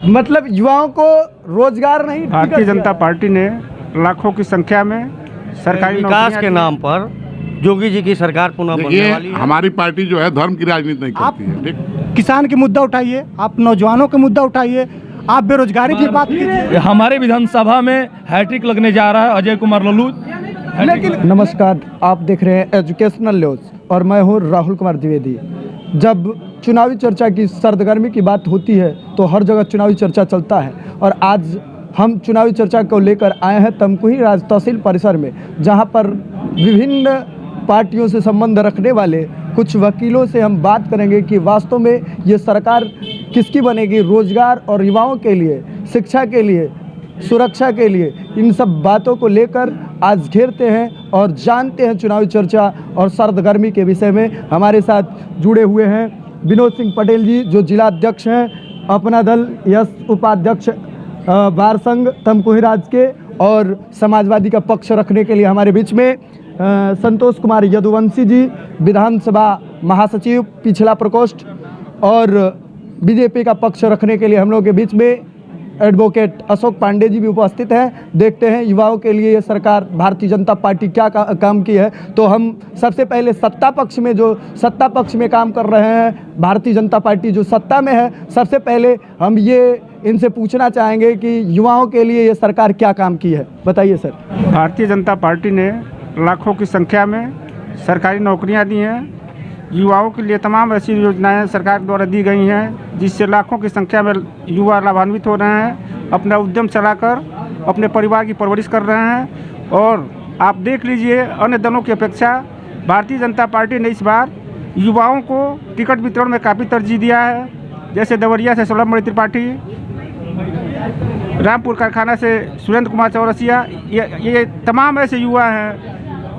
मतलब युवाओं को रोजगार नहीं, भारतीय जनता पार्टी ने लाखों की संख्या में सरकारी विकास के नाम पर योगी जी की सरकार पुनः बनने वाली है। हमारी पार्टी जो है धर्म की राजनीति नहीं करती है। ठीक, किसान के मुद्दा उठाइए, आप नौजवानों के मुद्दा उठाइए, आप बेरोजगारी की बात कीजिए। हमारे विधानसभा में हैट्रिक लगने जा रहा है अजय कुमार लल्लू। लेकिन नमस्कार, आप देख रहे हैं एजुकेशनल न्यूज़ और मैं हूं राहुल कुमार द्विवेदी। जब चुनावी चर्चा की सरगर्मी की बात होती है तो हर जगह चुनावी चर्चा चलता है और आज हम चुनावी चर्चा को लेकर आए हैं तमकुही राज तहसील परिसर में, जहां पर विभिन्न पार्टियों से संबंध रखने वाले कुछ वकीलों से हम बात करेंगे कि वास्तव में ये सरकार किसकी बनेगी, रोजगार और युवाओं के लिए, शिक्षा के लिए, सुरक्षा के लिए। इन सब बातों को लेकर आज घेरते हैं और जानते हैं चुनावी चर्चा और सरगर्मी के विषय में। हमारे साथ जुड़े हुए हैं विनोद सिंह पटेल जी, जो जिला अध्यक्ष हैं अपना दल यस उपाध्यक्ष बार संघ तमकुही राज के, और समाजवादी का पक्ष रखने के लिए हमारे बीच में संतोष कुमार यदुवंशी जी, विधानसभा महासचिव पिछला प्रकोष्ठ, और बीजेपी का पक्ष रखने के लिए हम लोग के बीच में एडवोकेट अशोक पांडे जी भी उपस्थित हैं। देखते हैं युवाओं के लिए ये सरकार भारतीय जनता पार्टी क्या काम की है। तो हम सबसे पहले सत्ता पक्ष में, जो सत्ता पक्ष में काम कर रहे हैं, भारतीय जनता पार्टी जो सत्ता में है, सबसे पहले हम ये इनसे पूछना चाहेंगे कि युवाओं के लिए ये सरकार क्या काम की है, बताइए सर। भारतीय जनता पार्टी ने लाखों की संख्या में सरकारी नौकरियां दी हैं। युवाओं के लिए तमाम ऐसी योजनाएं सरकार द्वारा दी गई हैं जिससे लाखों की संख्या में युवा लाभान्वित हो रहे हैं, अपना उद्यम चलाकर अपने परिवार की परवरिश कर रहे हैं। और आप देख लीजिए, अन्य दलों की अपेक्षा भारतीय जनता पार्टी ने इस बार युवाओं को टिकट वितरण में काफ़ी तरजीह दिया है। जैसे देवरिया से सौलभ त्रिपाठी, रामपुर कारखाना से सुरेंद्र कुमार चौरसिया, ये तमाम ऐसे युवा हैं।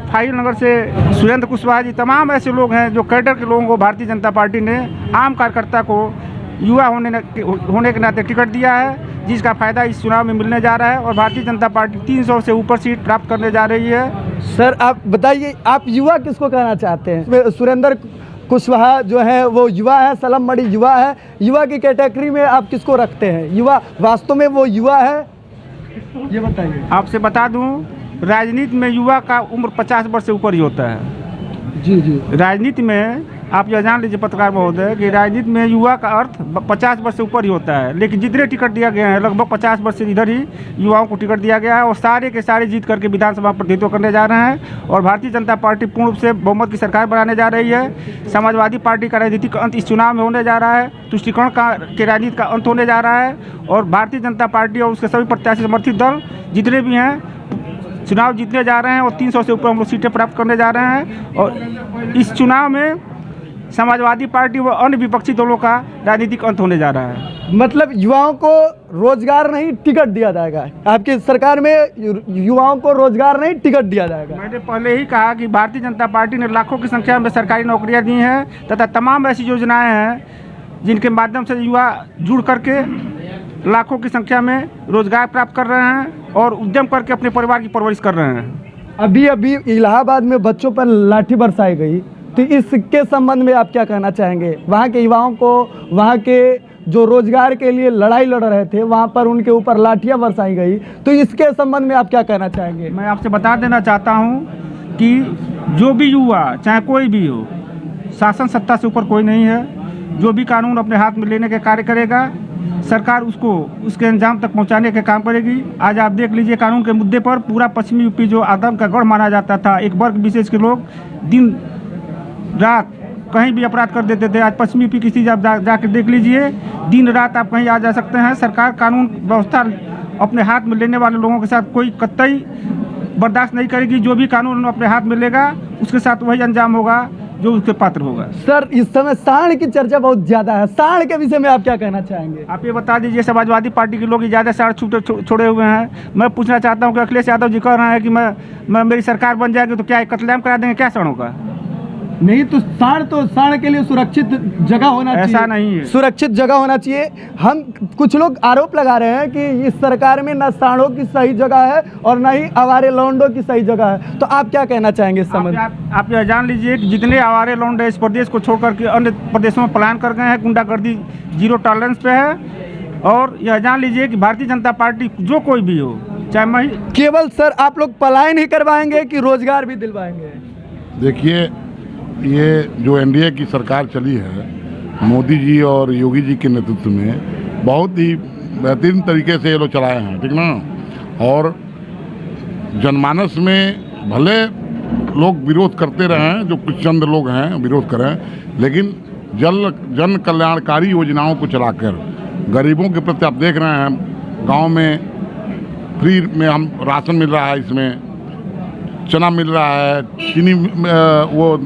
फाइल नगर से सुरेंद्र कुशवाहा जी, तमाम ऐसे लोग हैं जो कैडर के लोगों को भारतीय जनता पार्टी ने आम कार्यकर्ता को युवा होने के नाते टिकट दिया है, जिसका फ़ायदा इस चुनाव में मिलने जा रहा है। और भारतीय जनता पार्टी 300 से ऊपर सीट प्राप्त करने जा रही है। सर आप बताइए, आप युवा किसको कहना चाहते हैं? सुरेंद्र कुशवाहा जो है वो युवा है, सलम मड़ी युवा है। युवा की कैटेगरी में आप किसको रखते हैं? युवा वास्तव में वो युवा है, ये बताइए। आपसे बता दूं, राजनीति में युवा का उम्र 50 वर्ष से ऊपर ही होता है। जी जी। राजनीति में आप यह जान लीजिए पत्रकार महोदय कि राजनीति में युवा का अर्थ 50 वर्ष से ऊपर ही होता है। लेकिन जितने टिकट दिया गया है, लगभग 50 वर्ष से इधर ही युवाओं को टिकट दिया गया है और सारे के सारे जीत करके विधानसभा प्रतिनिधित्व करने जा रहे हैं। और भारतीय जनता पार्टी पूर्ण रूप से बहुमत की सरकार बनाने जा रही है। समाजवादी पार्टी का राजनीतिक अंत इस चुनाव में होने जा रहा है। तुष्टिकरण के राजनीति का अंत होने जा रहा है और भारतीय जनता पार्टी और उसके सभी प्रत्याशी समर्थित दल जितने भी हैं चुनाव जीतने जा रहे हैं और 300 से ऊपर हम लोग सीटें प्राप्त करने जा रहे हैं। और इस चुनाव में समाजवादी पार्टी व अन्य विपक्षी दलों का राजनीतिक अंत होने जा रहा है। मतलब युवाओं को रोजगार नहीं टिकट दिया जाएगा, आपकी सरकार में युवाओं को रोजगार नहीं टिकट दिया जाएगा। मैंने पहले ही कहा कि भारतीय जनता पार्टी ने लाखों की संख्या में सरकारी नौकरियां दी हैं तथा तमाम ऐसी योजनाएं हैं जिनके माध्यम से युवा जुड़ करके लाखों की संख्या में रोजगार प्राप्त कर रहे हैं और उद्यम करके अपने परिवार की परवरिश कर रहे हैं। अभी इलाहाबाद में बच्चों पर लाठी बरसाई गई, तो इसके संबंध में आप क्या कहना चाहेंगे? वहाँ के युवाओं को, वहाँ के जो रोजगार के लिए लड़ाई लड़ रहे थे, वहाँ पर उनके ऊपर लाठियाँ बरसाई गई, तो इसके संबंध में आप क्या कहना चाहेंगे? मैं आपसे बता देना चाहता हूँ कि जो भी युवा, चाहे कोई भी हो, शासन सत्ता से ऊपर कोई नहीं है। जो भी कानून अपने हाथ में लेने के कार्य करेगा, सरकार उसको उसके अंजाम तक पहुंचाने के काम करेगी। आज आप देख लीजिए, कानून के मुद्दे पर पूरा पश्चिमी यूपी जो आतंक का गढ़ माना जाता था, एक वर्ग विशेष के लोग दिन रात कहीं भी अपराध कर देते थे। आज पश्चिमी यूपी की चीज़ आप जाकर देख लीजिए, दिन रात आप कहीं आ जा सकते हैं। सरकार कानून व्यवस्था अपने हाथ में लेने वाले लोगों के साथ कोई कतई बर्दाश्त नहीं करेगी। जो भी कानून अपने हाथ में लेगा उसके साथ वही अंजाम होगा जो उसके पात्र होगा। सर इस समय सांड की चर्चा बहुत ज्यादा है, सांड के विषय में आप क्या कहना चाहेंगे? आप ये बता दीजिए, समाजवादी पार्टी के लोग ज़्यादा सांड छोड़े हुए हैं। मैं पूछना चाहता हूँ कि अखिलेश यादव जी कह रहे हैं कि मैं मेरी सरकार बन जाएगी तो क्या कत्लेआम करा देंगे, क्या सांडों का? नहीं तो सांड के लिए सुरक्षित जगह होना चाहिए। ऐसा नहीं है, सुरक्षित जगह होना चाहिए। हम कुछ लोग आरोप लगा रहे हैं कि इस सरकार में न सांडों की सही जगह है और न ही आवारे लौंडों की सही जगह है, तो आप क्या कहना चाहेंगे इस संबंध? आप यह जान लीजिए कि जितने आवारे लौंडे इस प्रदेश को छोड़कर के अन्य प्रदेशों में पलायन कर गए हैं, गुंडागर्दी जीरो टॉलरेंस पे है। और यह जान लीजिए कि भारतीय जनता पार्टी जो कोई भी हो, चाहे केवल सर आप लोग पलायन ही करवाएंगे कि रोजगार भी दिलवाएंगे? देखिए, ये जो एनडीए की सरकार चली है मोदी जी और योगी जी के नेतृत्व में, बहुत ही बेहतरीन तरीके से ये लोग चलाए हैं, ठीक ना। और जनमानस में भले लोग विरोध करते रहे हैं, जो कुछ चंद लोग हैं विरोध करें, लेकिन जन कल्याणकारी योजनाओं को चलाकर गरीबों के प्रति आप देख रहे हैं, गांव में फ्री में हम राशन मिल रहा है, इसमें चना मिल रहा है, चीनी वो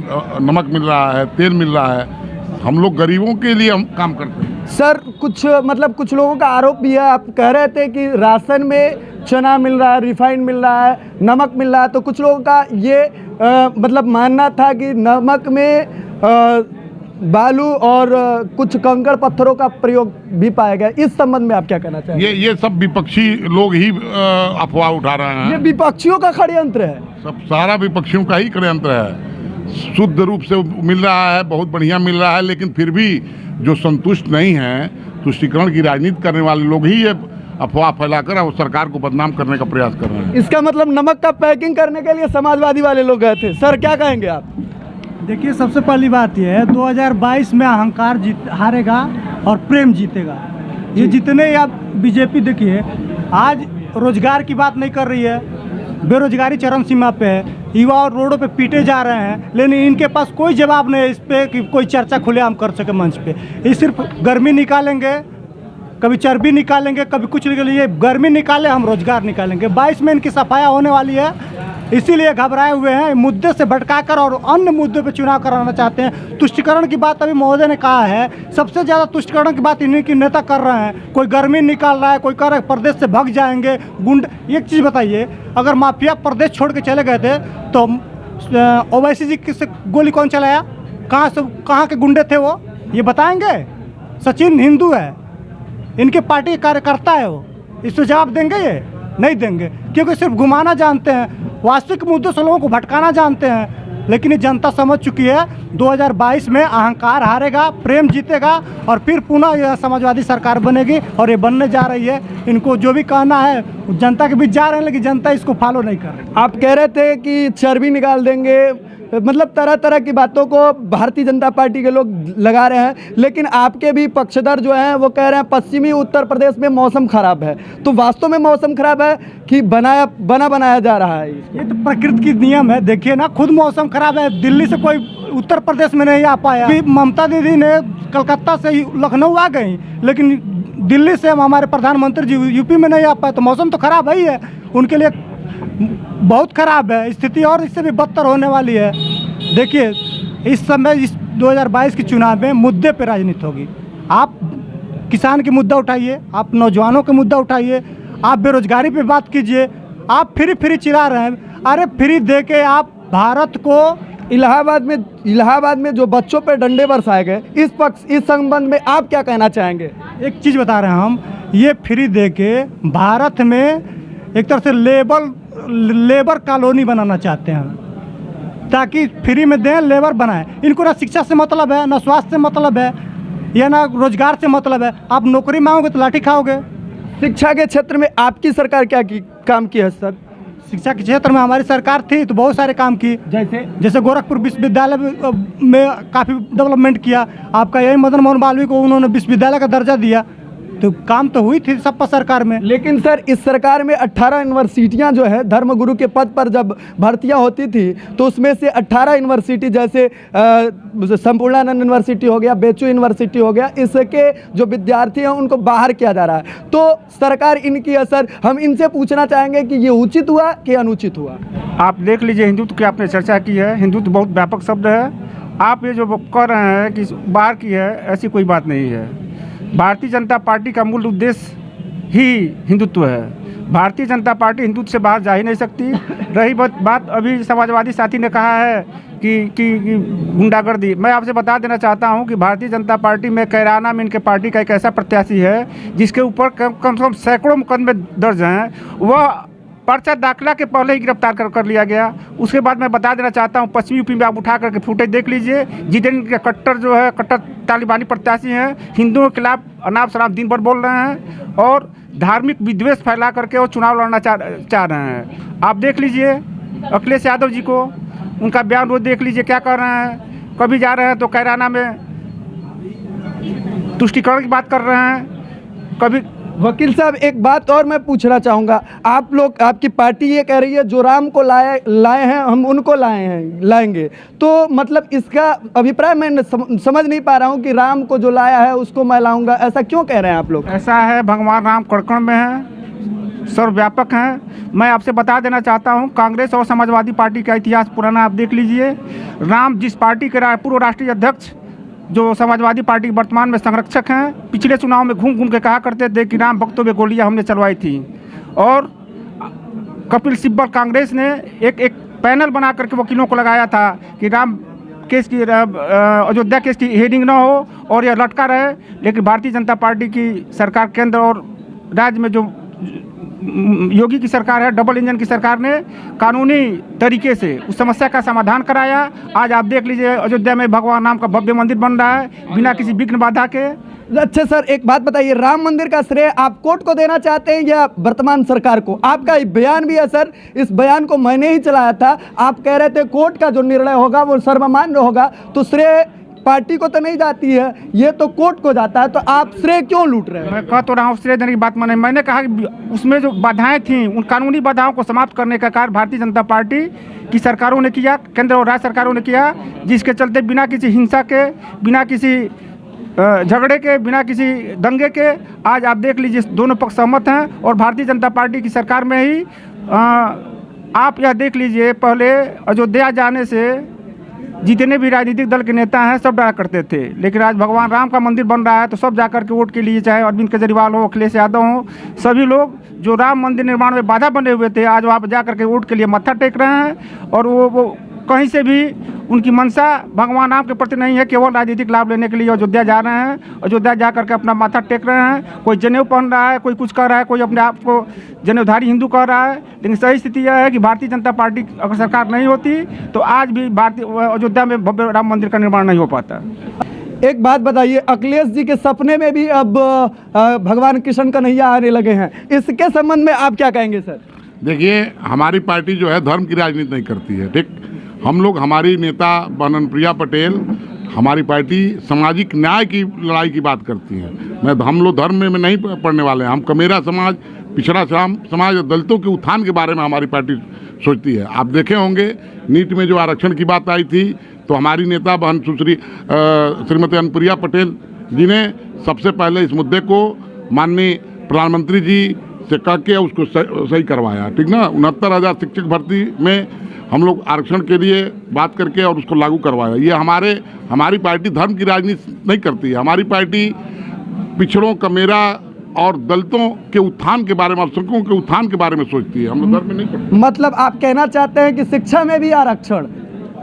नमक मिल रहा है, तेल मिल रहा है। हम लोग गरीबों के लिए हम काम करते हैं। सर कुछ कुछ लोगों का आरोप भी है, आप कह रहे थे कि राशन में चना मिल रहा है, रिफाइंड मिल रहा है, नमक मिल रहा है, तो कुछ लोगों का ये मानना था कि नमक में बालू और कुछ कंकड़ पत्थरों का प्रयोग भी पाया गया। इस संबंध में आप क्या कहना चाहेंगे? ये सब विपक्षी लोग ही अफवाह उठा रहे हैं। ये विपक्षियों का षड्यंत्र है, सब सारा विपक्षियों का ही षड्यंत्र है। शुद्ध रूप से मिल रहा है, बहुत बढ़िया मिल रहा है, लेकिन फिर भी जो संतुष्ट नहीं है, तुष्टीकरण की राजनीति करने वाले लोग ही ये अफवाह फैलाकर और सरकार को बदनाम करने का प्रयास कर रहे हैं। इसका मतलब नमक का पैकिंग करने के लिए समाजवादी वाले लोग गए थे। सर क्या कहेंगे आप? देखिए, सबसे पहली बात यह है 2022 में अहंकार हारेगा और प्रेम जीतेगा। ये जितने आप बीजेपी देखिए, आज रोजगार की बात नहीं कर रही है, बेरोजगारी चरम सीमा पे है, युवा और रोडों पे पीटे जा रहे हैं, लेकिन इनके पास कोई जवाब नहीं है इस पे कि कोई चर्चा खुलेआम कर सके मंच पे। ये सिर्फ गर्मी निकालेंगे, कभी चर्बी निकालेंगे, कभी कुछ निकालेंगे। ये गर्मी निकाले, हम रोजगार निकालेंगे। 22 में इनकी सफाया होने वाली है, इसीलिए घबराए हुए हैं। मुद्दे से भटकाकर और अन्य मुद्दों पे चुनाव कराना चाहते हैं। तुष्टीकरण की बात अभी महोदय ने कहा है, सबसे ज़्यादा तुष्टीकरण की बात इन्हीं की नेता कर रहे हैं। कोई गर्मी निकाल रहा है, कोई कह रहा है प्रदेश से भाग जाएंगे गुंड। एक चीज़ बताइए, अगर माफिया प्रदेश छोड़ के चले गए थे तो ओवैसी जी से गोली कौन चलाया? कहाँ के गुंडे थे वो? ये बताएंगे? सचिन हिंदू है, इनके पार्टी के कार्यकर्ता है, वो इससे जवाब देंगे? ये नहीं देंगे, क्योंकि सिर्फ घुमाना जानते हैं, वास्तविक मुद्दों से लोगों को भटकाना जानते हैं। लेकिन ये जनता समझ चुकी है, 2022 में अहंकार हारेगा, प्रेम जीतेगा और फिर पुनः यह समाजवादी सरकार बनेगी और ये बनने जा रही है। इनको जो भी कहना है जनता के बीच जा रहे हैं, लेकिन जनता इसको फॉलो नहीं कर रही। आप कह रहे थे कि चर्बी निकाल देंगे, मतलब तरह तरह की बातों को भारतीय जनता पार्टी के लोग लगा रहे हैं, लेकिन आपके भी पक्षधर जो हैं वो कह रहे हैं पश्चिमी उत्तर प्रदेश में मौसम खराब है। तो वास्तव में मौसम खराब है कि बनाया जा रहा है? ये तो प्रकृति की नियम है। देखिए ना, खुद मौसम खराब है, दिल्ली से कोई उत्तर प्रदेश में नहीं आ पाया। ममता दीदी ने कलकत्ता से लखनऊ आ गई, लेकिन दिल्ली से हमारे प्रधानमंत्री जी यूपी में नहीं आ पाए, तो मौसम तो खराब है ही है उनके लिए, बहुत खराब है स्थिति और इससे भी बदतर होने वाली है। देखिए, इस समय इस 2022 के चुनाव में मुद्दे पे राजनीति होगी। आप किसान के मुद्दा उठाइए, आप नौजवानों के मुद्दा उठाइए, आप बेरोजगारी पे बात कीजिए। आप फ्री चिल्ला रहे हैं, अरे फ्री दे के आप भारत को इलाहाबाद में जो बच्चों पे डंडे बरसाए गए, इस संबंध में आप क्या कहना चाहेंगे? एक चीज़ बता रहे हैं हम, ये फ्री दे के भारत में एक तरह से लेबर कॉलोनी बनाना चाहते हैं, ताकि फ्री में दें, लेबर बनाएं। इनको ना शिक्षा से मतलब है, ना स्वास्थ्य से मतलब है, या ना रोजगार से मतलब है। आप नौकरी मांगोगे तो लाठी खाओगे। शिक्षा के क्षेत्र में आपकी सरकार क्या काम की है सर? शिक्षा के क्षेत्र में हमारी सरकार थी तो बहुत सारे काम की, जैसे गोरखपुर विश्वविद्यालय में काफ़ी डेवलपमेंट किया। आपका यही मदन मोहन मालवीय को उन्होंने विश्वविद्यालय का दर्जा दिया, तो काम तो हुई थी सपा सरकार में। लेकिन सर इस सरकार में 18 यूनिवर्सिटियां जो है धर्मगुरु के पद पर जब भर्तियां होती थी तो उसमें से 18 यूनिवर्सिटी जैसे संपूर्णानंद यूनिवर्सिटी हो गया, बेचू यूनिवर्सिटी हो गया, इसके जो विद्यार्थी हैं उनको बाहर किया जा रहा है। तो सरकार इनकी असर, हम इनसे पूछना चाहेंगे कि ये उचित हुआ कि अनुचित हुआ? आप देख लीजिए, हिंदुत्व की आपने चर्चा की है, हिंदुत्व बहुत व्यापक शब्द है। आप ये जो कह रहे हैं कि बाहर की है, ऐसी कोई बात नहीं है। भारतीय जनता पार्टी का मूल उद्देश्य ही हिंदुत्व है। भारतीय जनता पार्टी हिंदुत्व से बाहर जा ही नहीं सकती। रही बात अभी समाजवादी साथी ने कहा है कि गुंडागर्दी, मैं आपसे बता देना चाहता हूं कि भारतीय जनता पार्टी में कैराना में इनके पार्टी का एक ऐसा प्रत्याशी है जिसके ऊपर कम से कम सैकड़ों मुकदमे दर्ज हैं। वह पर्चा दाखिला के पहले ही गिरफ्तार कर लिया गया। उसके बाद मैं बता देना चाहता हूँ, पश्चिमी यूपी में आप उठा करके फुटेज देख लीजिए। जितेंद्र के कट्टर जो है, कट्टर तालिबानी प्रत्याशी हैं, हिंदुओं के खिलाफ अनाप शनाप दिन भर बोल रहे हैं और धार्मिक विद्वेष फैला करके वो चुनाव लड़ना चाह रहे हैं। आप देख लीजिए अखिलेश यादव जी को, उनका बयान रोज देख लीजिए क्या कर रहे हैं। कभी जा रहे हैं तो कैराना में तुष्टिकरण की बात कर रहे हैं, कभी। वकील साहब, एक बात और मैं पूछना चाहूँगा। आप लोग, आपकी पार्टी ये कह रही है जो राम को लाए हैं हम उनको लाएंगे, तो मतलब इसका अभिप्राय मैं समझ नहीं पा रहा हूँ कि राम को जो लाया है उसको मैं लाऊंगा, ऐसा क्यों कह रहे हैं आप लोग? ऐसा है, भगवान राम कण में हैं, सर्वव्यापक हैं। मैं आपसे बता देना चाहता हूँ, कांग्रेस और समाजवादी पार्टी का इतिहास पुराना आप देख लीजिए। राम जिस पार्टी के पूर्व राष्ट्रीय अध्यक्ष जो समाजवादी पार्टी के वर्तमान में संरक्षक हैं, पिछले चुनाव में घूम घूम के कहा करते थे कि राम भक्तों में गोलियां हमने चलवाई थी। और कपिल सिब्बल कांग्रेस ने एक पैनल बना करके वकीलों को लगाया था कि राम केस की, अयोध्या केस की हेडिंग ना हो और यह लटका रहे। लेकिन भारतीय जनता पार्टी की सरकार, केंद्र और राज्य में जो योगी की सरकार है, डबल इंजन की सरकार ने कानूनी तरीके से उस समस्या का समाधान कराया। आज आप देख लीजिए अयोध्या में भगवान राम का भव्य मंदिर बन रहा है बिना किसी विघ्न बाधा के। अच्छा सर, एक बात बताइए, राम मंदिर का श्रेय आप कोर्ट को देना चाहते हैं या वर्तमान सरकार को? आपका बयान भी है सर, इस बयान को मैंने ही चलाया था। आप कह रहे थे कोर्ट का जो निर्णय होगा वो सर्वमान्य होगा, तो श्रेय पार्टी को तो नहीं जाती है, ये तो कोर्ट को जाता है, तो आप श्रेय क्यों लूट रहे हैं? मैं कह तो रहा हूँ श्रेय देने की बात मैंने कहा कि उसमें जो बाधाएं थीं, उन कानूनी बाधाओं को समाप्त करने का कार्य भारतीय जनता पार्टी की सरकारों ने किया, केंद्र और राज्य सरकारों ने किया, जिसके चलते बिना किसी हिंसा के, बिना किसी झगड़े के, बिना किसी दंगे के आज आप देख लीजिए दोनों पक्ष सहमत हैं। और भारतीय जनता पार्टी की सरकार में ही आप यह देख लीजिए, पहले अयोध्या जाने से जितने भी राजनीतिक दल के नेता हैं सब डरा करते थे, लेकिन आज भगवान राम का मंदिर बन रहा है तो सब जाकर के वोट के लिए, चाहे अरविंद केजरीवाल हो, अखिलेश यादव हो, सभी लोग जो राम मंदिर निर्माण में बाधा बने हुए थे आज वहाँ पर जाकर के वोट के लिए मत्था टेक रहे हैं। और वो कहीं से भी उनकी मंशा भगवान राम के प्रति नहीं है, केवल राजनीतिक लाभ लेने के लिए अयोध्या जा रहे हैं, अयोध्या जा करके अपना माथा टेक रहे हैं। कोई जनेऊ पहन रहा है, कोई कुछ कर रहा है, कोई अपने आप को जनेऊधारी हिंदू कह रहा है, लेकिन सही स्थिति यह है कि भारतीय जनता पार्टी अगर सरकार नहीं होती तो आज भी अयोध्या में भव्य राम मंदिर का निर्माण नहीं हो पाता। एक बात बताइए, अखिलेश जी के सपने में भी अब भगवान कृष्ण कन्हैया आने लगे हैं, इसके संबंध में आप क्या कहेंगे सर? देखिए, हमारी पार्टी जो है धर्म की राजनीति नहीं करती है, ठीक। हम लोग, हमारी नेता बननप्रिया पटेल, हमारी पार्टी सामाजिक न्याय की लड़ाई की बात करती है। हम लोग धर्म में नहीं पढ़ने वाले हैं। हम कमेरा समाज, पिछड़ा समाज और दलितों के उत्थान के बारे में हमारी पार्टी सोचती है। आप देखे होंगे नीट में जो आरक्षण की बात आई थी तो हमारी नेता बहन सुश्री श्रीमती अनुप्रिया पटेल जी ने सबसे पहले इस मुद्दे को माननीय प्रधानमंत्री जी से कह के उसको सही करवाया, ठीक ना। 69,000 शिक्षक भर्ती में हम लोग आरक्षण के लिए बात करके और उसको लागू करवाया। ये हमारी पार्टी धर्म की राजनीति नहीं करती है। हमारी पार्टी पिछड़ों, कमेरा और दलितों के उत्थान के बारे में, अल्पसंख्यकों के उत्थान के बारे में सोचती है। हम लोग धर्म में नहीं करते। मतलब आप कहना चाहते हैं कि शिक्षा में भी आरक्षण,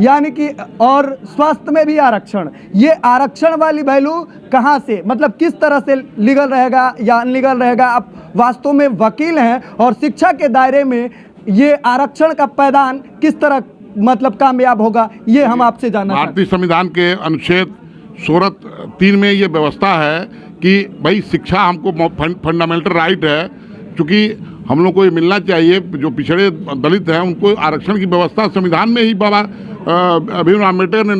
यानी कि और स्वास्थ्य में भी आरक्षण, ये आरक्षण वाली वैल्यू कहाँ से, मतलब किस तरह से लीगल रहेगा या अनलीगल रहेगा? आप वास्तव में वकील हैं और शिक्षा के दायरे में ये आरक्षण का पैदान किस तरह मतलब कामयाब होगा, ये हम आपसे जानना चाहते हैं। भारतीय संविधान के अनुच्छेद 16(3) में ये व्यवस्था है कि भाई शिक्षा हमको फंडामेंटल राइट है, क्योंकि हम लोग को ये मिलना चाहिए। जो पिछड़े दलित हैं उनको आरक्षण की व्यवस्था संविधान में ही बाबा भीमराव अम्बेडकर ने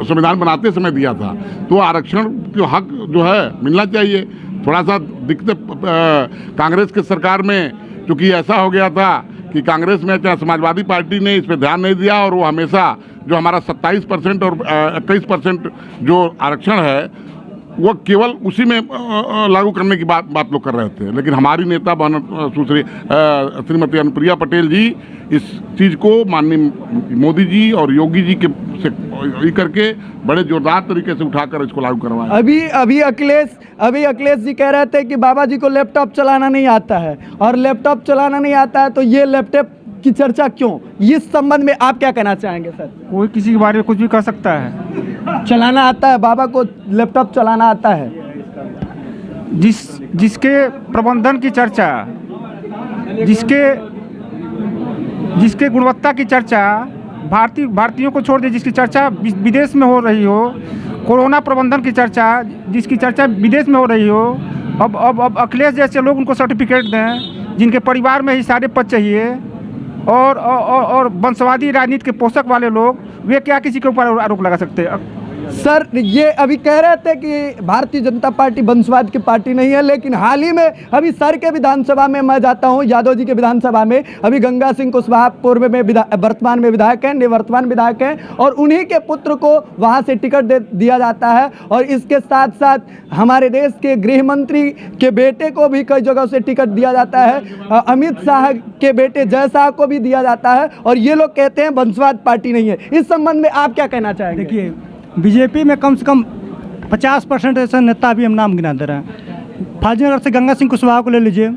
संविधान बनाते समय दिया था, तो आरक्षण का हक जो है मिलना चाहिए। थोड़ा सा दिक्कत कांग्रेस के सरकार में, क्योंकि ऐसा हो गया था कि कांग्रेस में समाजवादी पार्टी ने इस पर ध्यान नहीं दिया और वो हमेशा जो हमारा 27% और 21% जो आरक्षण है वो केवल उसी में लागू करने की बात लोग कर रहे थे। लेकिन हमारी नेता सुश्री श्रीमती अनुप्रिया पटेल जी इस चीज़ को माननीय मोदी जी और योगी जी के से करके बड़े जोरदार तरीके से उठाकर इसको लागू करवाया। अभी अखिलेश जी कह रहे थे कि बाबा जी को लैपटॉप चलाना नहीं आता है, और लैपटॉप चलाना नहीं आता है तो ये लैपटॉप की चर्चा क्यों? इस संबंध में आप क्या कहना चाहेंगे सर? कोई किसी के बारे में कुछ भी कह सकता है। चलाना आता है, बाबा को लैपटॉप चलाना आता है। जिसके प्रबंधन की चर्चा, जिसके जिसके गुणवत्ता की चर्चा भारतीयों को छोड़ दे, जिसकी चर्चा विदेश में हो रही हो, कोरोना प्रबंधन की चर्चा जिसकी चर्चा विदेश में हो रही हो, अब अखिलेश जैसे लोग उनको सर्टिफिकेट दें जिनके परिवार में ही सारे पद चाहिए, और वंशवादी राजनीति के पोषक वाले लोग, वे क्या किसी के ऊपर आरोप लगा सकते हैं? सर ये अभी कह रहे थे कि भारतीय जनता पार्टी वंशवाद की पार्टी नहीं है, लेकिन हाल ही में अभी सर के विधानसभा में मैं जाता हूं, यादव जी के विधानसभा में, अभी गंगा सिंह कुशवाहा पूर्व में वर्तमान में विधायक हैं, निवर्तमान विधायक हैं, और उन्हीं के पुत्र को वहां से टिकट दिया जाता है। और इसके साथ साथ हमारे देश के गृह मंत्री के बेटे को भी कई जगह से टिकट दिया जाता है, अमित शाह के बेटे जय शाह को भी दिया जाता है, और ये लोग कहते हैं वंशवाद पार्टी नहीं है। इस संबंध में आप क्या कहना चाहेंगे? देखिए, बीजेपी में कम से कम 50% ऐसे नेता भी हम नाम गिना दे रहे हैं। फाजिलनगर से गंगा सिंह कुशवाहा को ले लीजिए,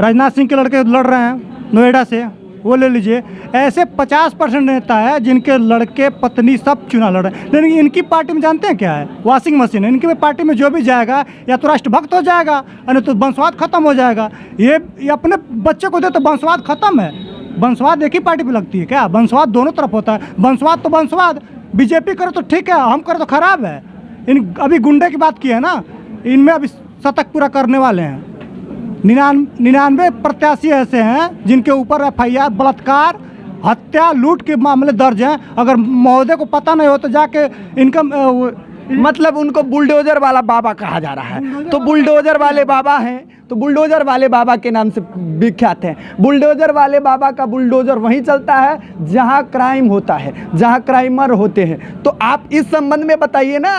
राजनाथ सिंह के लड़के लड़ रहे हैं नोएडा से, वो ले लीजिए। ऐसे 50% नेता है जिनके लड़के पत्नी सब चुनाव लड़ रहे हैं, लेकिन इनकी पार्टी में जानते हैं क्या है? वॉशिंग मशीन है। इनकी पार्टी में जो भी जाएगा या तो राष्ट्रभक्त हो जाएगा, या तो वंशवाद खत्म हो जाएगा। ये अपने बच्चे को दे तो वंशवाद खत्म है। वंशवाद एक ही पार्टी पर लगती है क्या? वंशवाद दोनों तरफ होता है। वंशवाद तो वंशवाद, बीजेपी करे तो ठीक है, हम करे तो खराब है। इन अभी गुंडे की बात की है ना, इनमें अभी शतक पूरा करने वाले हैं। 99 प्रत्याशी ऐसे हैं जिनके ऊपर FIR, बलात्कार, हत्या, लूट के मामले दर्ज हैं। अगर महोदय को पता नहीं हो तो जाके इनका मतलब उनको बुलडोजर वाला बाबा कहा जा रहा है। तो बुलडोजर वाले बाबा हैं, तो बुलडोजर वाले बाबा के नाम से विख्यात हैं। बुलडोजर वाले बाबा का बुलडोजर वहीं चलता है जहां क्राइम होता है, जहां क्राइमर होते हैं। तो आप इस संबंध में बताइए ना।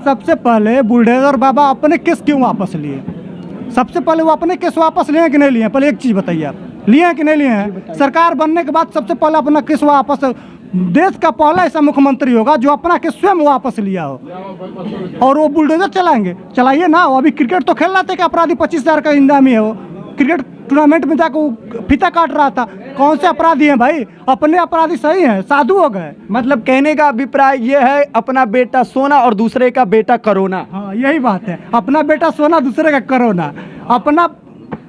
सबसे पहले बुलडोजर बाबा अपने केस क्यों वापस लिए? सबसे पहले वो अपने केस वापस लिए कि नहीं लिए? पहले एक चीज़ बताइए, आप लिए हैं कि नहीं लिए हैं? सरकार बनने के बाद सबसे पहले अपना केस वापस, देश का पहला ऐसा मुख्यमंत्री होगा जो अपना केस स्वयं वापस लिया हो, और वो बुलडोजर चलाएंगे। चलाइए ना। वो अभी क्रिकेट तो खेल रहा था कि अपराधी 25,000 का इनामी है, वो क्रिकेट टूर्नामेंट में जाकर फीता काट रहा था। कौन से अपराधी हैं भाई? अपने अपराधी सही हैं, साधु हो गए। मतलब कहने का अभिप्राय ये है, अपना बेटा सोना और दूसरे का बेटा करोना। हाँ, यही बात है। अपना बेटा सोना, दूसरे का करोना। अपना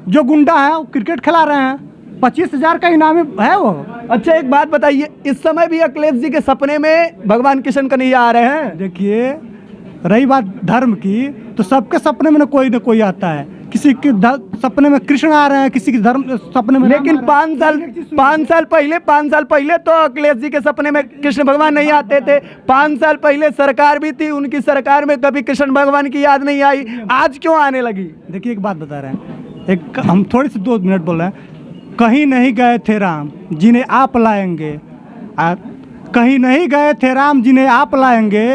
जो गुंडा है वो क्रिकेट खिला रहे हैं, 25,000 का इनामी है वो। अच्छा एक बात बताइए, इस समय भी अखिलेश जी के सपने में भगवान किशन कन्हैया आ रहे हैं? देखिए, रही बात धर्म की, तो सबके सपने में न कोई आता है। किसी के सपने में कृष्ण आ रहे हैं, किसी के धर्म सपने में। लेकिन 5 साल पहले तो अखिलेश जी के सपने में कृष्ण भगवान नहीं आते थे। 5 साल पहले सरकार भी थी, उनकी सरकार में कभी कृष्ण भगवान की याद नहीं आई, आज क्यों आने लगी? देखिए, एक बात बता रहे हैं, हम थोड़ी सी 2 मिनट बोल रहे हैं। कहीं नहीं गए थे राम जिन्हें आप लाएंगे, कहीं नहीं गए थे राम जिन्हें आप लाएंगे,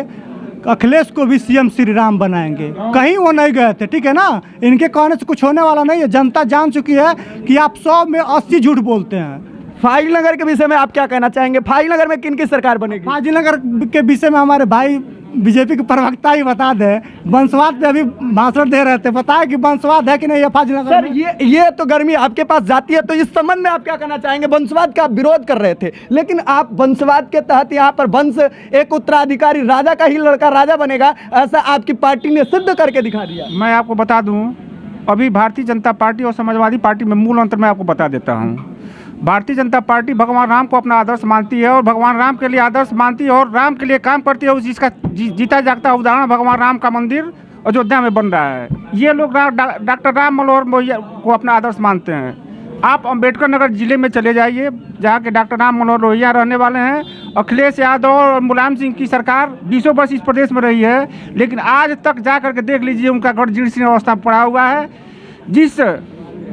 अखिलेश को भी CM श्री राम बनाएंगे। कहीं वो नहीं गए थे, ठीक है ना? इनके कहने से कुछ होने वाला नहीं है। जनता जान चुकी है कि आप 100 में 80 झूठ बोलते हैं। फाजिलनगर के विषय में आप क्या कहना चाहेंगे? फाजिलनगर में किन की सरकार बनेगी? फाजिलनगर के विषय में हमारे भाई बीजेपी के प्रवक्ता ही बता दे। वंशवाद पे अभी भाषण दे रहे थे, बताए कि वंशवाद है कि नहीं है फाजिलनगर? सर ये तो गर्मी आपके पास जाती है, तो इस संबंध में आप क्या कहना चाहेंगे? वंशवाद का आप विरोध कर रहे थे, लेकिन आप वंशवाद के तहत यहाँ पर वंश, एक उत्तराधिकारी राजा का ही लड़का राजा बनेगा, ऐसा आपकी पार्टी ने सिद्ध करके दिखा दिया। मैं आपको बता दूं, अभी भारतीय जनता पार्टी और समाजवादी पार्टी में मूल अंतर मैं आपको बता देता हूं। भारतीय जनता पार्टी भगवान राम को अपना आदर्श मानती है, और भगवान राम के लिए आदर्श मानती है और राम के लिए काम करती है। जिसका जीता जागता उदाहरण भगवान राम का मंदिर अयोध्या में बन रहा है। ये लोग डॉक्टर राम मनोहर को अपना आदर्श मानते हैं। आप अम्बेडकर नगर जिले में चले जाइए, जहाँ के डॉक्टर राम मनोहर लोहिया रहने वाले हैं। अखिलेश यादव और मुलायम सिंह की सरकार 20 वर्ष इस प्रदेश में रही है, लेकिन आज तक जा करके देख लीजिए, उनका गढ़ जीर्ण अवस्था पड़ा हुआ है। जिस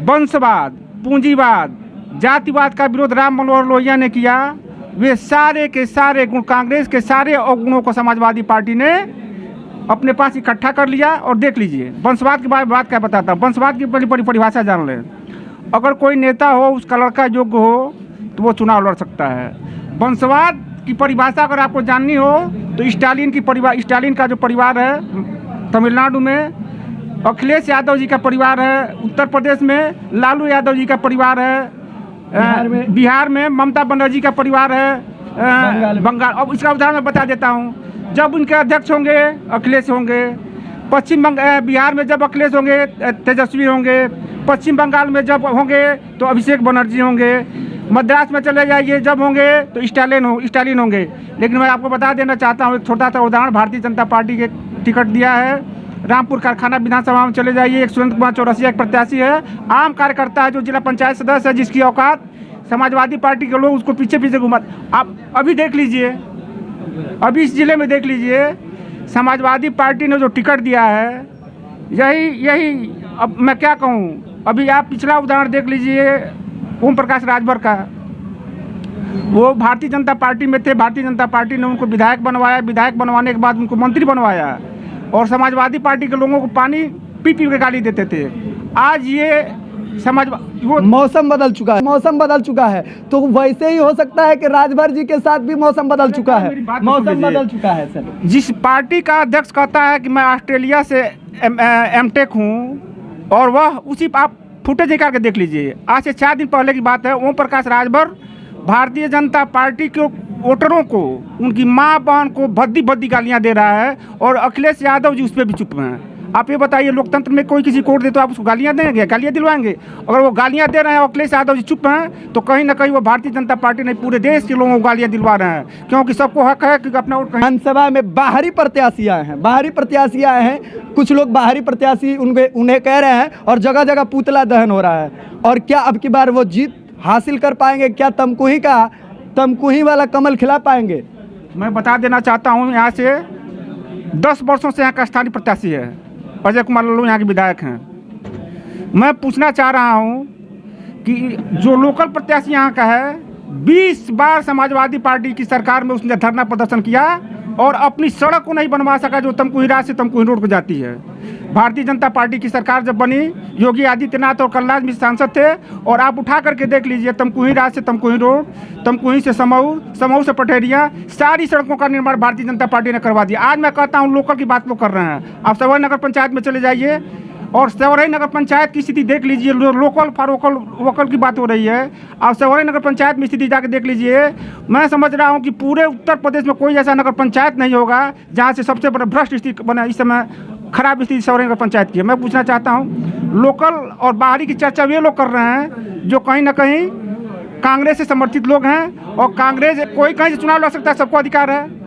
वंशवाद, पूंजीवाद, जातिवाद का विरोध राम मनोहर लोहिया ने किया, वे सारे के सारे गुण, कांग्रेस के सारे अवगुणों को समाजवादी पार्टी ने अपने पास इकट्ठा कर लिया। और देख लीजिए, वंशवाद की बात क्या बताता हूँ। वंशवाद की बड़ी परिभाषा जान लें। अगर कोई नेता हो, उसका लड़का योग्य हो, तो वो चुनाव लड़ सकता है। वंशवाद की परिभाषा अगर आपको जाननी हो तो स्टालिन का जो परिवार है तमिलनाडु में, अखिलेश यादव जी का परिवार है उत्तर प्रदेश में, लालू यादव जी का परिवार है बिहार में, ममता बनर्जी का परिवार है बंगाल। अब इसका उदाहरण मैं बता देता हूँ। जब उनके अध्यक्ष होंगे अखिलेश होंगे, बिहार में जब अखिलेश होंगे तेजस्वी होंगे, पश्चिम बंगाल में जब होंगे तो अभिषेक बनर्जी होंगे, मद्रास में चले जाइए, जब होंगे तो स्टालिन होंगे। लेकिन मैं आपको बता देना चाहता हूँ एक छोटा सा उदाहरण, भारतीय जनता पार्टी के टिकट दिया है, रामपुर कारखाना विधानसभा में चले जाइए, एक सुरेंद्र कुमार चौरसिया एक प्रत्याशी है, आम कार्यकर्ता है, जो जिला पंचायत सदस्य है, जिसकी औकात समाजवादी पार्टी के लोग उसको पीछे पीछे घुमा। आप अभी देख लीजिए, अभी इस जिले में देख लीजिए, समाजवादी पार्टी ने जो टिकट दिया है, यही अब मैं क्या कहूँ। अभी आप पिछला उदाहरण देख लीजिए ओम प्रकाश राजभर का, वो भारतीय जनता पार्टी में थे, भारतीय जनता पार्टी ने उनको विधायक बनवाया, विधायक बनवाने के बाद उनको मंत्री बनवाया, और समाजवादी पार्टी के लोगों को पानी पी के गाली देते थे। आज ये वो मौसम बदल चुका है, मौसम बदल चुका है, तो वैसे ही हो सकता है कि राजभर जी के साथ भी मौसम बदल चुका है, मौसम बदल चुका है। सर, जिस पार्टी का अध्यक्ष कहता है कि मैं ऑस्ट्रेलिया से एमटेक हूँ, और वह उसी आप फुटेज निकाल के देख लीजिए, आज से 4 दिन पहले की बात है, ओम प्रकाश राजभर भारतीय जनता पार्टी के वोटरों को, उनकी माँ बहन को भद्दी भद्दी गालियाँ दे रहा है, और अखिलेश यादव जी उस पर भी चुप हैं। आप ये बताइए, लोकतंत्र में कोई किसी कोर्ट दे तो आप उसको गालियाँ देंगे, गालियाँ दिलवाएंगे? अगर वो गालियाँ दे रहे हैं, अखिलेश यादव जी चुप हैं, तो कहीं ना कहीं वो भारतीय जनता पार्टी नहीं पूरे देश के लोगों को गालियाँ दिलवा रहे हैं, क्योंकि सबको हक है कि अपना वोट। विधानसभा में बाहरी प्रत्याशी आए हैं, बाहरी प्रत्याशी आए हैं, कुछ लोग बाहरी प्रत्याशी उन्हें कह रहे हैं, और जगह जगह पुतला दहन हो रहा है। और क्या अब की बार वो जीत हासिल कर पाएंगे? क्या तमकुही वाला कमल खिला पाएंगे? मैं बता देना चाहता हूँ, यहाँ से 10 वर्षों से यहाँ का स्थानीय प्रत्याशी है, अजय कुमार लल्लू यहाँ के विधायक हैं। मैं पूछना चाह रहा हूँ कि जो लोकल प्रत्याशी यहाँ का है, 20 बार समाजवादी पार्टी की सरकार में उसने धरना प्रदर्शन किया और अपनी सड़क को नहीं बनवा सका, जो तमकुही राज से तमकुही रोड को जाती है। भारतीय जनता पार्टी की सरकार जब बनी, योगी आदित्यनाथ और कलराज मिश्र सांसद थे, और आप उठा करके देख लीजिए, तमकुही राज से तमकुही रोड, तमकुही से समऊ, समऊ से पटेरिया, सारी सड़कों का निर्माण भारतीय जनता पार्टी ने करवा दिया। आज मैं कहता हूँ लोकल की बात लोग कर रहे हैं। आप सवई नगर पंचायत में चले जाइए और सवई नगर पंचायत की स्थिति देख लीजिए, लोकल फॉर वोकल की बात हो रही है। आप सवई नगर पंचायत में स्थिति जाके देख लीजिए। मैं समझ रहा हूँ कि पूरे उत्तर प्रदेश में कोई ऐसा नगर पंचायत नहीं होगा जहाँ से सबसे बड़ा भ्रष्ट स्थिति बना। इस समय खराब स्थिति सवई नगर पंचायत की है। मैं पूछना चाहता हूँ, लोकल और बाहरी की चर्चा वे लोग कर रहे हैं जो कहीं ना कहीं कांग्रेस से समर्थित लोग हैं, और कांग्रेस कोई कहीं से चुनाव लड़ सकता है, सबको अधिकार है।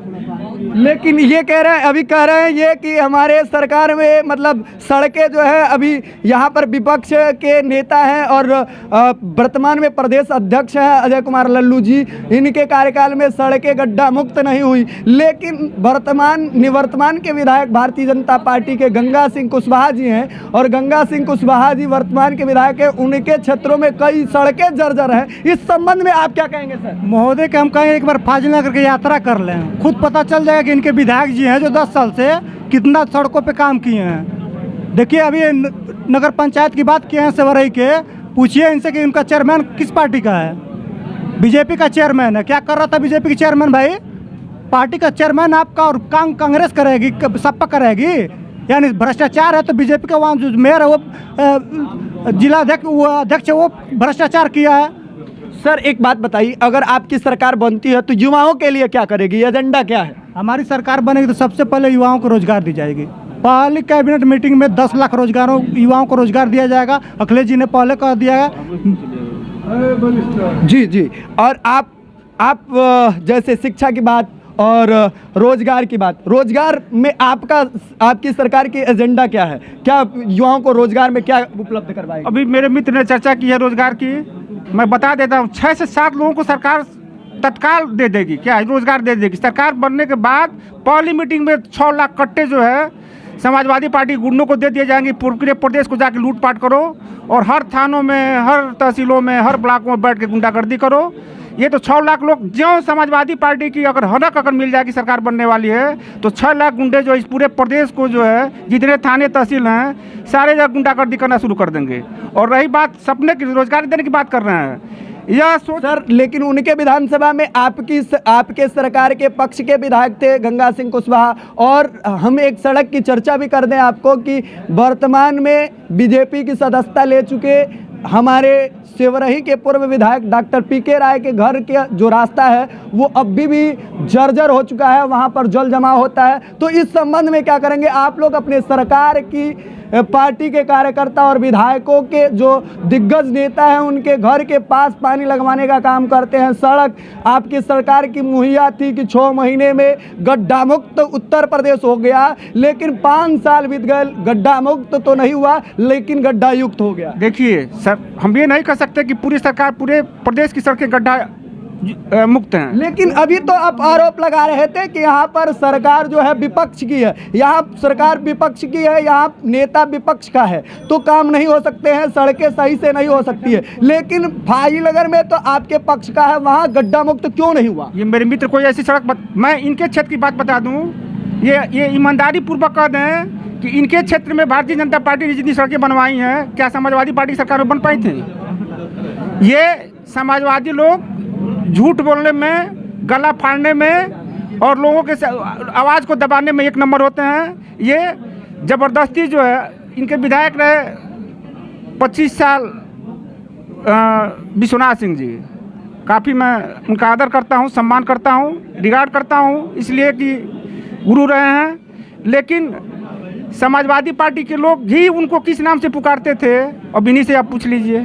लेकिन ये कह रहे हैं, अभी कह रहे हैं ये कि हमारे सरकार में मतलब सड़कें जो है, अभी यहाँ पर विपक्ष के नेता हैं और वर्तमान में प्रदेश अध्यक्ष हैं अजय कुमार लल्लू जी, इनके कार्यकाल में सड़कें गड्ढा मुक्त नहीं हुई। लेकिन निवर्तमान के विधायक भारतीय जनता पार्टी के गंगा सिंह कुशवाहा जी हैं, और गंगा सिंह कुशवाहा जी वर्तमान के विधायक हैं, उनके क्षेत्रों में कई सड़कें जर्जर हैं। इस संबंध में आप क्या कहेंगे सर? महोदय के हम कहें एक बार फाजिलनगर की यात्रा कर लें, खुद पता चल जाएगा कि इनके विधायक जी हैं जो 10 साल से कितना सड़कों पे काम किए हैं। देखिए, अभी नगर पंचायत की बात किए हैं सेवरई के, पूछिए इनसे कि उनका चेयरमैन किस पार्टी का है। बीजेपी का चेयरमैन है। क्या कर रहा था बीजेपी की चेयरमैन? भाई, पार्टी का चेयरमैन आपका, और कांग्रेस करेगी, सपा करेगी? यानी भ्रष्टाचार है। तो बीजेपी का वहाँ जो मेयर है, वो जिला अध्यक्ष वो भ्रष्टाचार किया है। सर, एक बात बताइए, अगर आपकी सरकार बनती है तो युवाओं के लिए क्या करेगी? एजेंडा क्या है? हमारी सरकार बनेगी तो सबसे पहले युवाओं को रोजगार दी जाएगी। पहली कैबिनेट मीटिंग में 10 लाख युवाओं को रोजगार दिया जाएगा। अखिलेश जी ने पहले कह दिया है। जी। और आप जैसे शिक्षा की बात और रोजगार की बात, रोजगार में आपकी सरकार की एजेंडा क्या है? क्या युवाओं को रोजगार में क्या उपलब्ध करवाएगी? अभी मेरे मित्र ने चर्चा की है रोजगार की, मैं बता देता हूँ। 6 से 7 लोगों को सरकार तत्काल दे देगी। क्या रोजगार दे देगी? सरकार बनने के बाद पहली मीटिंग में 6 लाख कट्टे जो है समाजवादी पार्टी गुंडों को दे दिए जाएंगे। पूरे प्रदेश को जाके लूटपाट करो, और हर थानों में, हर तहसीलों में, हर ब्लॉकों में बैठ के गुंडागर्दी करो। ये तो 6 लाख लोग, जो समाजवादी पार्टी की अगर हनक अगर मिल जाएगी, सरकार बनने वाली है, तो 6 लाख गुंडे जो इस पूरे प्रदेश को जो है, जितने थाने तहसील हैं, सारे जगह गुंडागर्दी करना शुरू कर देंगे। और रही बात सपने की, रोजगार देने की बात कर रहे हैं, यह सोच सर, लेकिन उनके विधानसभा में आपके सरकार के पक्ष के विधायक थे गंगा सिंह कुशवाहा। और हम एक सड़क की चर्चा भी कर दें आपको कि वर्तमान में बीजेपी की सदस्यता ले चुके हमारे सेवरही के पूर्व विधायक डॉक्टर पीके राय के घर के जो रास्ता है वो अभी भी जर्जर हो चुका है, वहाँ पर जल जमा होता है। तो इस संबंध में क्या करेंगे आप लोग? अपने सरकार की पार्टी के कार्यकर्ता और विधायकों के जो दिग्गज नेता हैं उनके घर के पास पानी लगवाने का काम करते हैं। सड़क आपकी सरकार की मुहैया थी कि 6 महीने में गड्ढा मुक्त उत्तर प्रदेश हो गया, लेकिन 5 साल बीत गए, गड्ढा मुक्त तो नहीं हुआ लेकिन गड्ढा युक्त हो गया। देखिए सर, हम ये नहीं कह सकते कि पूरी सरकार पूरे प्रदेश की सड़कें गड्ढा मुक्त हैं। लेकिन अभी तो आप आरोप लगा रहे थे कि यहाँ पर सरकार जो है विपक्ष की है, यहाँ सरकार विपक्ष की है, यहाँ नेता विपक्ष का है, तो काम नहीं हो सकते हैं, सड़कें सही से नहीं हो सकती है। लेकिन फाजिलनगर में तो आपके पक्ष का है, वहाँ गड्ढा मुक्त क्यों नहीं हुआ? ये मेरे मित्र कोई ऐसी सड़क मैं इनके क्षेत्र की बात बता दूं, ये ईमानदारी पूर्वक कह दें कि इनके क्षेत्र में भारतीय जनता पार्टी ने जितनी सड़कें बनवाई हैं, क्या समाजवादी पार्टी सरकार में बन पाई थी? ये समाजवादी लोग झूठ बोलने में, गला फाड़ने में और लोगों के आवाज़ को दबाने में एक नंबर होते हैं। ये ज़बरदस्ती जो है, इनके विधायक रहे 25 साल विश्वनाथ सिंह जी, काफ़ी मैं उनका आदर करता हूँ, सम्मान करता हूँ, रिगार्ड करता हूँ, इसलिए कि गुरु रहे हैं। लेकिन समाजवादी पार्टी के लोग ही उनको किस नाम से पुकारते थे, और बिन्हीं से आप पूछ लीजिए।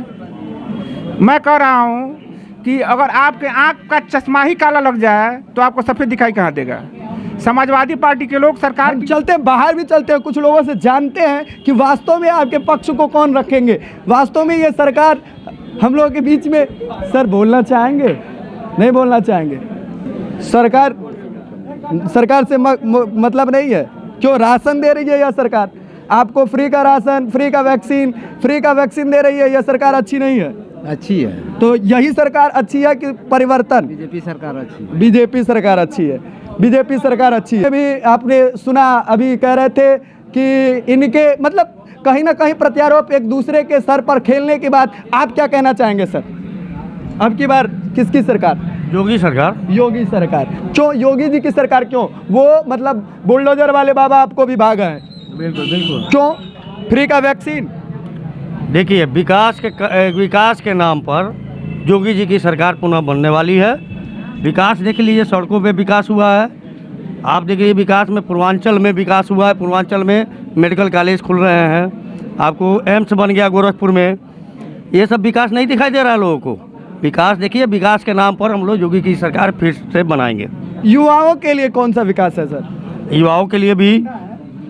मैं कह रहा हूँ कि अगर आपके आँख का चश्मा ही काला लग जाए तो आपको सफ़ेद दिखाई कहाँ देगा? समाजवादी पार्टी के लोग सरकार हम चलते बाहर भी चलते हैं, कुछ लोगों से जानते हैं कि वास्तव में आपके पक्ष को कौन रखेंगे। वास्तव में ये सरकार हम लोगों के बीच में सर बोलना चाहेंगे, नहीं बोलना चाहेंगे? सरकार से मतलब नहीं है, क्यों राशन दे रही है यह सरकार? आपको फ्री का राशन, फ्री का वैक्सीन दे रही है, यह सरकार अच्छी नहीं है? अच्छी है। तो यही सरकार अच्छी है कि परिवर्तन? बीजेपी सरकार अच्छी है। बीजेपी सरकार अच्छी है, बीजेपी सरकार अच्छी है। अभी आपने सुना, अभी कह रहे थे कि इनके मतलब कहीं ना कहीं प्रत्यारोप एक दूसरे के सर पर खेलने के बाद आप क्या कहना चाहेंगे सर? अब की बार किसकी सरकार? योगी सरकार। योगी सरकार। क्यों योगी जी की सरकार? क्यों? वो मतलब बुलडोजर वाले बाबा आपको भी भागा है? बिल्कुल बिल्कुल। क्यों? फ्री का वैक्सीन। देखिए, विकास के नाम पर योगी जी की सरकार पुनः बनने वाली है। विकास देख लीजिए, सड़कों पे विकास हुआ है। आप देखिए, विकास में पूर्वांचल में विकास हुआ है, पूर्वांचल में मेडिकल कॉलेज खुल रहे हैं, आपको एम्स बन गया गोरखपुर में। ये सब विकास नहीं दिखाई दे रहा है लोगों को। विकास देखिए, विकास के नाम पर हम लोग योगी की सरकार फिर से बनाएंगे। युवाओं के लिए कौन सा विकास है सर? युवाओं के लिए भी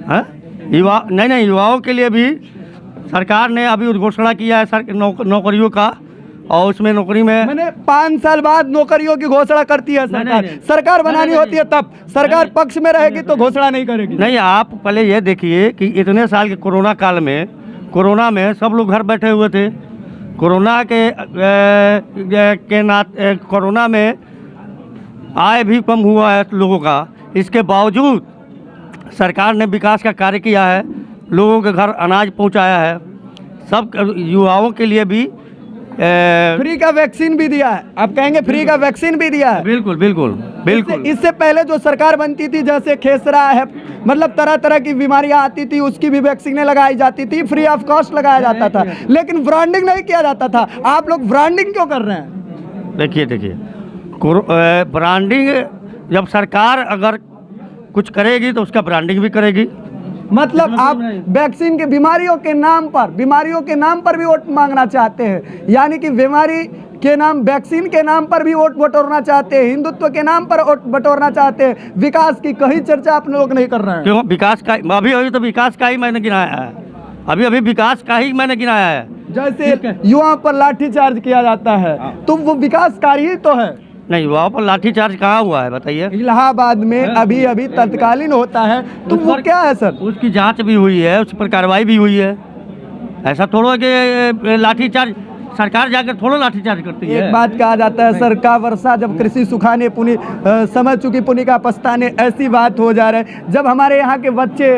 है, युवाओं के लिए भी सरकार ने अभी घोषणा किया है नौकरियों का, और उसमें नौकरी में मैंने 5 साल बाद नौकरियों की घोषणा करती है सरकार। सरकार बनानी होती है तब, सरकार पक्ष में रहेगी तो घोषणा नहीं करेगी। नहीं, आप पहले ये देखिए कि इतने साल के कोरोना काल में, कोरोना में सब लोग घर बैठे हुए थे। कोरोना में आय भी कम हुआ है लोगों का, इसके बावजूद सरकार ने विकास का कार्य किया है, लोगों के घर अनाज पहुंचाया है, सब युवाओं के लिए भी फ्री का वैक्सीन भी दिया है। आप कहेंगे फ्री का वैक्सीन भी दिया है? बिल्कुल बिल्कुल बिल्कुल। इससे पहले जो सरकार बनती थी, जैसे खेसरा है, मतलब तरह तरह की बीमारियां आती थी, उसकी भी वैक्सीनें लगाई जाती थी, फ्री ऑफ कॉस्ट लगाया जाता था, लेकिन ब्रांडिंग नहीं किया जाता था। आप लोग ब्रांडिंग क्यों कर रहे हैं? देखिए, ब्रांडिंग जब सरकार अगर कुछ करेगी तो उसका ब्रांडिंग भी करेगी। मतलब आप वैक्सीन के बीमारियों के नाम पर भी वोट मांगना चाहते हैं, यानी कि बीमारी के नाम, वैक्सीन के नाम पर भी वोट बटोरना चाहते हैं, हिंदुत्व के नाम पर वोट बटोरना चाहते हैं। विकास की कहीं चर्चा आप लोग नहीं कर रहे हैं। क्यों? विकास का अभी तो विकास का ही मैंने गिनाया है, अभी विकास का ही मैंने गिनाया है। जैसे युवाओं पर लाठीचार्ज किया जाता है, तो वो विकास कार्य ही तो है। नहीं, युवाओं पर लाठीचार्ज कहाँ हुआ है बताइए? इलाहाबाद में अभी तत्कालीन होता है, तो वो क्या है सर? उसकी जांच भी हुई है, उस पर कार्रवाई भी हुई है। ऐसा थोड़ा कि लाठीचार्ज सरकार जाकर थोड़ा लाठीचार्ज करती है। एक बात कहा जाता है सर, का वर्षा जब कृषि सुखाने पुनि समझ चुकी पुनि का पछताने, ऐसी बात हो जा रहा है। जब हमारे यहाँ के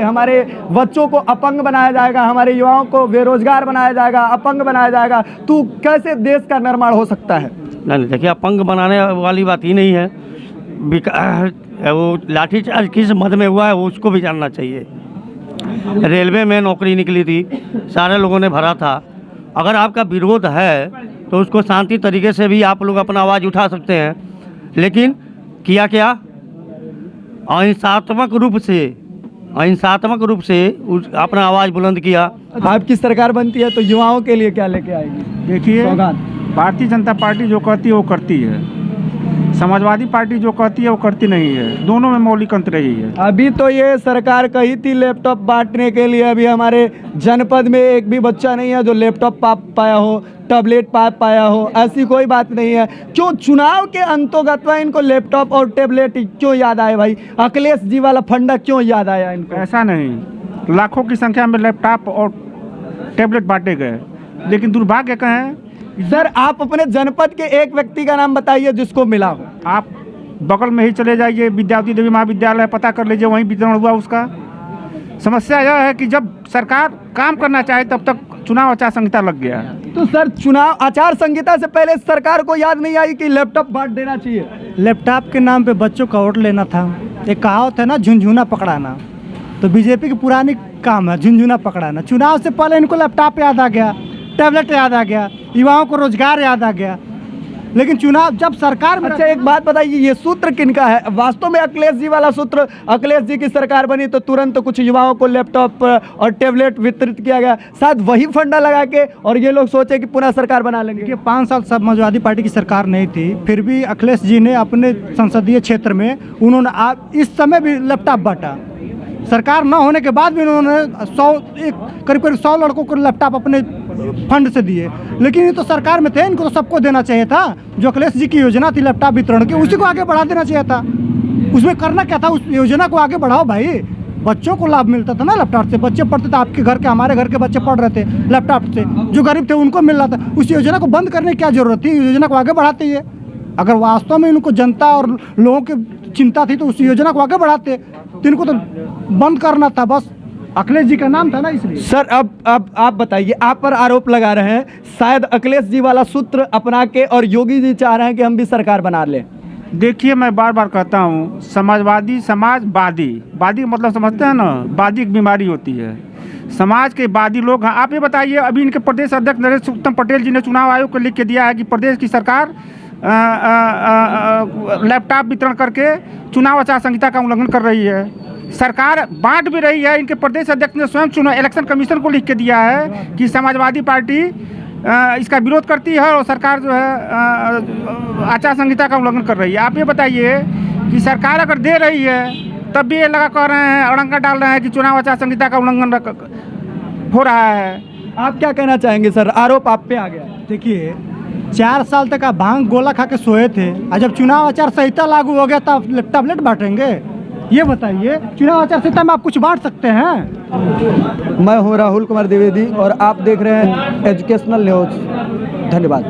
हमारे बच्चों को अपंग बनाया जाएगा, हमारे युवाओं को बेरोजगार बनाया जाएगा, अपंग बनाया जाएगा, तो कैसे देश का निर्माण हो सकता है? नहीं, देखिए, अपंग बनाने वाली बात ही नहीं है। वो लाठीचार्ज किस मद में हुआ है वो उसको भी जानना चाहिए। रेलवे में नौकरी निकली थी, सारे लोगों ने भरा था। अगर आपका विरोध है तो उसको शांति तरीके से भी आप लोग अपना आवाज़ उठा सकते हैं, लेकिन किया क्या? अहिंसात्मक रूप से अहिंसात्मक रूप से अपना आवाज़ बुलंद किया। आपकी सरकार बनती है तो युवाओं के लिए क्या लेके आएगी? देखिए, सौगात। भारतीय जनता पार्टी जो कहती है वो करती है, समाजवादी पार्टी जो कहती है वो करती नहीं है। दोनों में मौलिक अंतर रही है। अभी तो ये सरकार कही थी लैपटॉप बांटने के लिए, अभी हमारे जनपद में एक भी बच्चा नहीं है जो लैपटॉप पाया हो, टैबलेट पाया हो, ऐसी कोई बात नहीं है। क्यों चुनाव के अंतर्गत इनको लैपटॉप और टैबलेट क्यों याद आए भाई? अखिलेश जी वाला फंडा क्यों याद आया इनको? ऐसा नहीं, लाखों की संख्या में लैपटॉप और टैबलेट बांटे गए, लेकिन दुर्भाग्य कहें। सर, आप अपने जनपद के एक व्यक्ति का नाम बताइए जिसको मिला हो। आप बगल में ही चले जाइए, विद्यावती देवी महाविद्यालय, पता कर लीजिए, वहीं वितरण हुआ उसका। समस्या यह है कि जब सरकार काम करना चाहे तब तक चुनाव आचार संहिता लग गया। तो सर, चुनाव आचार संहिता से पहले सरकार को याद नहीं आई कि लैपटॉप बांट देना चाहिए? लैपटॉप के नाम पे बच्चों का वोट लेना था। एक कहावत है ना, झुनझुना पकड़ाना, तो बीजेपी की पुरानी काम है झुनझुना पकड़ाना। चुनाव से पहले इनको लैपटॉप याद आ गया, टैबलेट याद आ गया, युवाओं को रोजगार याद आ गया, लेकिन चुनाव जब सरकार में। अच्छा, एक बात बताइए, ये सूत्र किनका है? वास्तव में अखिलेश जी वाला सूत्र, अखिलेश जी की सरकार बनी तो तुरंत कुछ युवाओं को लैपटॉप और टैबलेट वितरित किया गया, शायद वही फंडा लगा के, और ये लोग सोचे कि पुनः सरकार बना लेंगे। देखिए, 5 साल समाजवादी पार्टी की सरकार नहीं थी, फिर भी अखिलेश जी ने अपने संसदीय क्षेत्र में उन्होंने इस समय भी लैपटॉप बांटा। सरकार न होने के बाद भी उन्होंने करीब 100 लड़कों को लैपटॉप अपने फंड से दिए, लेकिन ये तो सरकार में थे, इनको तो सबको देना चाहिए था। जो अखिलेश जी की योजना थी लैपटॉप वितरण की, उसी को आगे बढ़ा देना चाहिए था। उसमें करना क्या था, उस योजना को आगे बढ़ाओ भाई। बच्चों को लाभ मिलता था ना लैपटॉप से, बच्चे पढ़ते थे, आपके घर के, हमारे घर के बच्चे पढ़ रहे थे लैपटॉप से, जो गरीब थे उनको मिल रहा था। उस योजना को बंद करने की क्या जरूरत थी? योजना को आगे बढ़ाते ही। अगर वास्तव में इनको जनता और लोगों की चिंता थी तो उस योजना को आगे बढ़ाते, तो इनको तो बंद करना था बस। अखिलेश जी का नाम था ना, इसलिए। सर, अब आप बताइए, आप पर आरोप लगा रहे हैं शायद अखिलेश जी वाला सूत्र अपना के और योगी जी चाह रहे हैं कि हम भी सरकार बना लें। देखिए, मैं बार बार कहता हूँ, समाजवादी वादी मतलब समझते हैं ना, वादी एक बीमारी होती है। समाज के वादी लोग हैं। आप ये बताइए, अभी इनके प्रदेश अध्यक्ष नरेश उत्तम पटेल जी ने चुनाव आयोग को लिख के दिया है कि प्रदेश की सरकार लैपटॉप वितरण करके चुनाव आचार संहिता का उल्लंघन कर रही है। सरकार बांट भी रही है। इनके प्रदेश अध्यक्ष ने स्वयं चुनाव इलेक्शन कमीशन को लिख के दिया है कि समाजवादी पार्टी इसका विरोध करती है और सरकार जो है आचार संहिता का उल्लंघन कर रही है। आप ये बताइए कि सरकार अगर दे रही है तब भी ये लगा कह रहे हैं, अड़ंगा डाल रहे हैं कि चुनाव आचार संहिता का उल्लंघन हो रहा है। आप क्या कहना चाहेंगे सर? आरोप आप पे आ गया। देखिए, 4 साल तक आप भांग गोला खा के सोए थे, और जब चुनाव आचार संहिता लागू हो गया तो आप टैबलेट बांटेंगे? ये बताइए, चुनाव आचार संहिता में आप कुछ बांट सकते हैं? मैं हूँ राहुल कुमार द्विवेदी और आप देख रहे हैं एजुकेशनल न्यूज़। धन्यवाद।